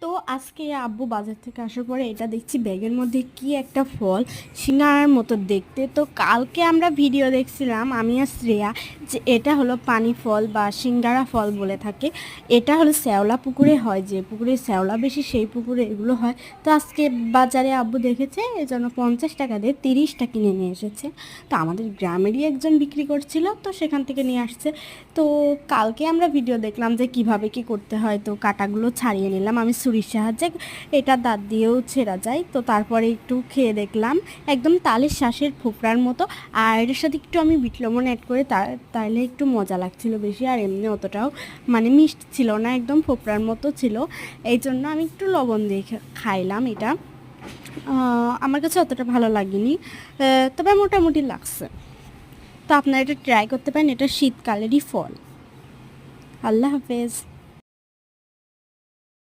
তো আজকে আব্বু বাজার থেকে আসার পরে এটা দেখছি ব্যাগের মধ্যে কি একটা ফল সিঙ্গারার মতো দেখতে। তো কালকে আমরা ভিডিও দেখছিলাম আমি আর শ্রেয়া, যে এটা হলো পানি ফল বা সিঙ্গারা ফল বলে থাকে। এটা হলো শ্যাওলা পুকুরে হয়, যে পুকুরে শ্যাওলা বেশি সেই পুকুরে এগুলো হয়। তো আজকে বাজারে আব্বু দেখেছে, এজন্য 50 টাকা দিয়ে 30টা কিনে নিয়ে এসেছে। তো আমাদের গ্রামেরই একজন বিক্রি করছিল, তো সেখান থেকে নিয়ে আসছে। তো কালকে আমরা ভিডিও দেখলাম যে কিভাবে কি করতে হয়, তো কাটাগুলো ছাড়িয়ে নিলাম আমি ছুরির সাহায্যে। এটা দাঁত দিয়েও ছেঁড়া যায়। তো তারপরে একটু খেয়ে দেখলাম, একদম তালের শ্বাসের ফোকরার মতো। আর এটার সাথে একটু আমি বিট লবণ অ্যাড করে তাহলে একটু মজা লাগছিল বেশি, আর এমনি অতটাও মানে মিষ্টি ছিল না, একদম ফোকরার মতো ছিল। এই জন্য আমি একটু লবণ দিয়ে খাইলাম এটা। আমার কাছে অতটা ভালো লাগেনি, তবে মোটামুটি লাগছে। তো আপনারা এটা ট্রাই করতে পারেন, এটা শীতকালেরই ফল। আল্লাহ হাফেজ।